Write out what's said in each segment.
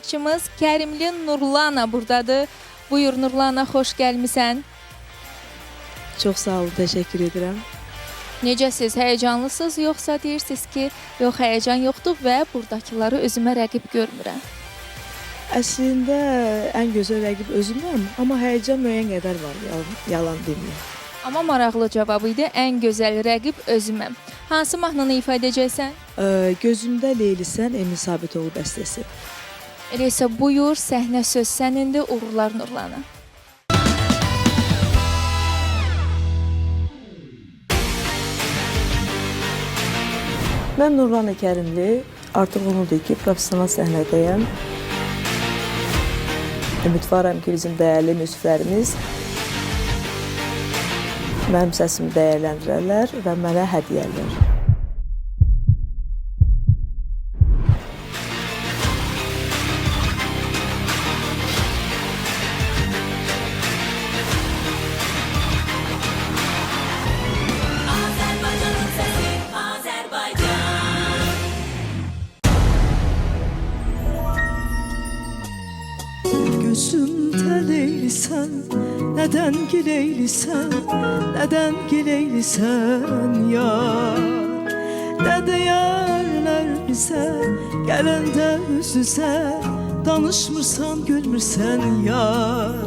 İşçimiz Kərimli Nurlana buradadır. Buyur Nurlana, xoş gəlmisən. Çox sağ olun, təşəkkür edirəm. Necəsiz, həyəcanlısınız yoxsa deyirsiniz ki, yox həyəcan yoxdur və buradakıları özümə rəqib görmürəm? Əslində ən gözəl rəqib özüməm, amma həyəcan müəyyən qədər var, yalan deməyim. Amma maraqlı cavab idi, ən gözəl rəqib özüməm. Hansı mahnını ifa edəcəksən? Gözümdə Leylisən, Emin Sabitoğlu bəstəsi. Elə isə buyur, səhnə söz sənindir, uğurlar Nurlana. Mən Nurlana Kərimli, artıq onudur ki, profesional səhnədəyəm. Ümidvaram ki, bizim dəyərli müsiflərimiz mənim səsimi dəyərləndirərlər və mənə hədiyyə edirlər. Gözümdə Leylisən, nədən gileylisən, nədən gileylisən yar? Nə deyərlər bizə, gələndə üz-üzə, danışmırsan, gülmürsən yar.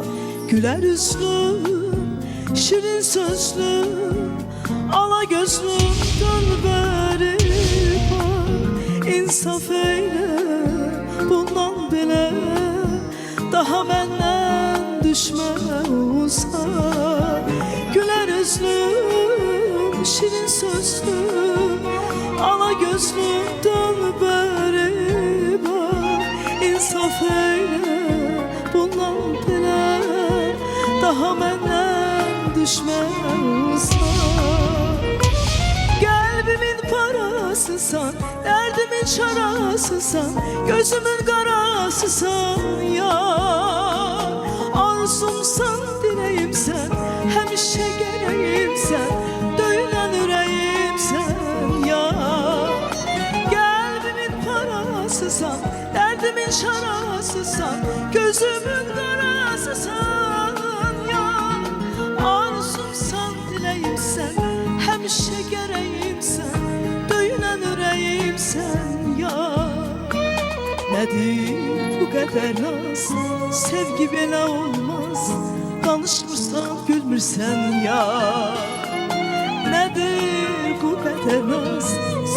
Gülər üzlüm, şirin sözlüm, ala gözlüm, dön bəri bax. İnsaf eylə, bundan belə daha məndən düşmə uzaq. Gülər üzlüm, şirin sözlüm, ala gözlüm, dön bəri bax. İnsaf eylə, bundan belə daha məndən düşmə uzaq. Qəlbimin parasısan, dərdimin çarasısan, gözümün qarasısan yar. Arzumsan, diləyimsən, həmişə gərəyimsən, döyünən ürəyimsən yar. Qəlbimin parasısan, dərdimin çarasısan, gözümün qarasısan yar. Arzumsan, diləyimsən, həmişə gərəyimsən, döyünən ürəyimsən yar. Nədir bu qədər naz, sevgi belə olmaz, danışmırsan, gülmürsən yar. Nədir bu qədər naz,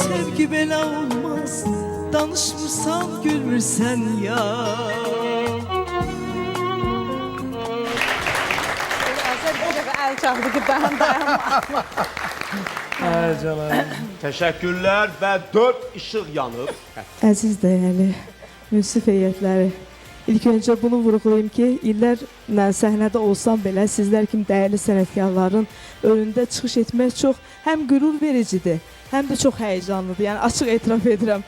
sevgi belə olmaz, danışmırsan, gülmürsən yar. El çaldı ki ben dayanmam. Təşəkkürlər və 4 işıq yanıb. Əziz dəyərli münsif heyətləri, ilk öncə bunu vurğulayım ki, illərlə səhnədə olsam belə sizlər kimi dəyərli sənətkarların önündə çıxış etmək çox həm qürur vericidir, həm də çox həyəcanlıdır. Yəni açıq etiraf edirəm.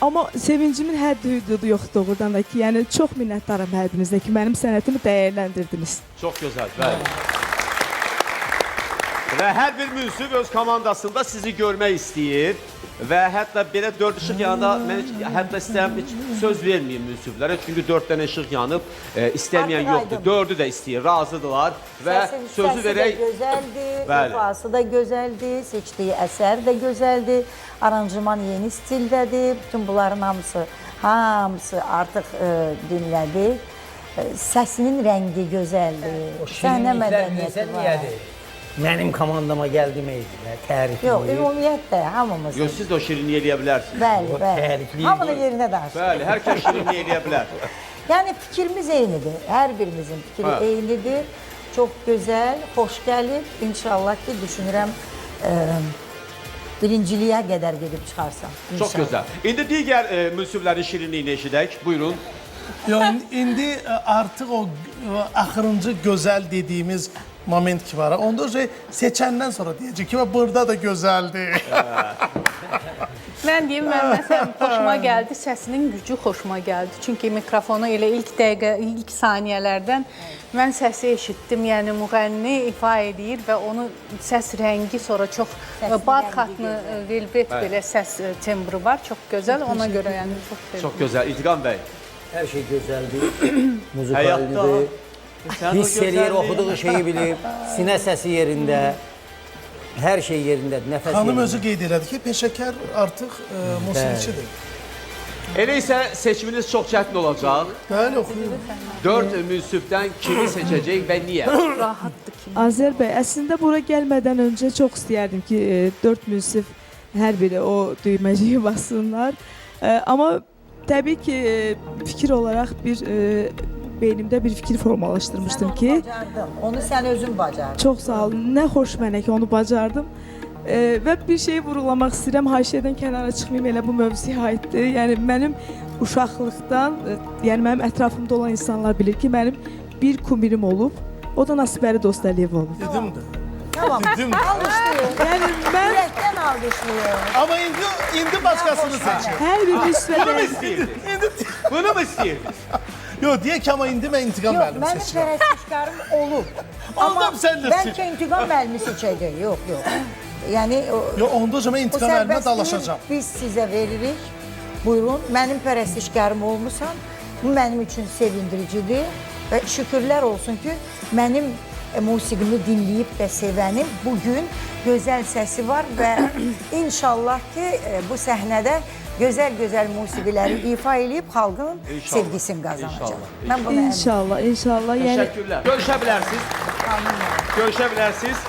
Amma sevincimin həddi hüdudu yoxdur doğrudan da ki, yəni çox minnətdaram həddinizdə ki, mənim sənətimi dəyərləndirdiniz. Çox gözəl, bəli. Və hər bir münsif öz komandasında sizi görmək istəyir. Və hətta belə 4 işıq yanında mən hətta istəyəm heç söz verməyim münsiflərə. Çünki 4 dənə işıq yanıb, istəməyən yoxdur. 4'ü də istəyir, razıdırlar. Və sözü verək. Səsi də gözəldir, ifası da gözəldir, seçdiyi əsər də gözəldir, aranjman yeni stildədir. Bütün bunların hamısı artıq dinlədik. Səsinin rəngi gözəldir, səhnə mədəniyyəti var. Mənim komandama gəldiməydi, tərifliyir. Yox, ümumiyyətlə, hamımız. Yox, siz də o şirinliyi eləyə bilərsiniz. Bəli, bəli. Hamının yerinə danışır. Bəli, hər kəs şirinliyi eləyə bilər. Yəni fikrimiz eynidir, hər birimizin fikri eynidir. Çox gözəl, xoş gəlib. İnşallah ki, düşünürəm, birinciliyə qədər gedib çıxarsam. Çox gözəl. İndi digər münsiflərin şirinliyini eşidək. Buyurun. İndi artıq o axırıncı gözəl dediyimiz moment ki var. Onda seçəndən sonra deyəcək ki, burada da gözəldir. Mən deyim, mən məsələn xoşuma gəldi, səsinin gücü xoşuma gəldi. Çünki mikrofonu elə ilk dəqiqə, ilk saniyələrdən mən səsi eşitdim. Yəni müğənni ifa edir və onu səs rəngi sonra çox bar xatını, velvet belə səs tembri var. Çox gözəl. Ona görə yəni çox sevdim. Çox gözəl. İntiqam bəy. Hər şey gözəldir, muzikaldir. Hiss eləyir, oxuduğu şeyi bilir, sinə səsi yerində. Hər şey yerindədir, nəfəs Xanım yerində. özü qeyd elədi ki, peşəkar artıq musiqiçidir. Elə isə seçiminiz çox çətin olacaq. Bəli, oxuyun. 4 münsifdən kimi seçəcək və niyə? Rahatdır ki. Azər bəy, əslində bura gəlmədən öncə çox istəyərdim ki, 4 münsif hər biri o düyməciyi bassınlar. Amma təbii ki, fikir olaraq beynimdə bir fikir formalaşdırmışdım ki, Bacardın. Onu sən özün bacardın. çox sağ olun, nə xoş mənə ki, onu bacardım. Və bir şeyi vurğulamaq istəyirəm, haşiyədən kənara çıxmayım, elə bu mövzuya aiddir. Yəni mənim uşaqlıqdan, yəni mənim ətrafımda olan insanlar bilir ki, mənim bir kumirim olub, o da Nasibəli Dostəliyev olub. Dedim də. Tamam. Dedim də. Alışlayın. Yəni mən Ürəkdən alışlayın. Amma indi başqasını seçin. hər bir müsbədə Bunu mu istəyirdiniz? Yox, deyək ki, amma indi mən intiqam Yox, müəllimi mənim seçirəm. pərəstişkarım olub. Ondan sən də seç. Bəlkə intiqam müəllimi seçəcək. Yox, yox. Yəni Yox, onda o zaman o intiqam müəllimə sərbəstliyi dalaşacağam. biz sizə veririk. Buyurun, mənim pərəstişkarım olmusan. Bu mənim üçün sevindiricidir və şükürlər olsun ki, mənim musiqimi dinləyib və sevənim bugün gözəl səsi var və inşallah ki, bu səhnədə gözəl-gözəl musiqiləri ifa edib xalqın sevgisini qazanacaq. Mən buna əminəm. İnşallah, inşallah. Yəni Təşəkkürlər. Görüşə bilərsiniz. Görüşə bilərsiniz.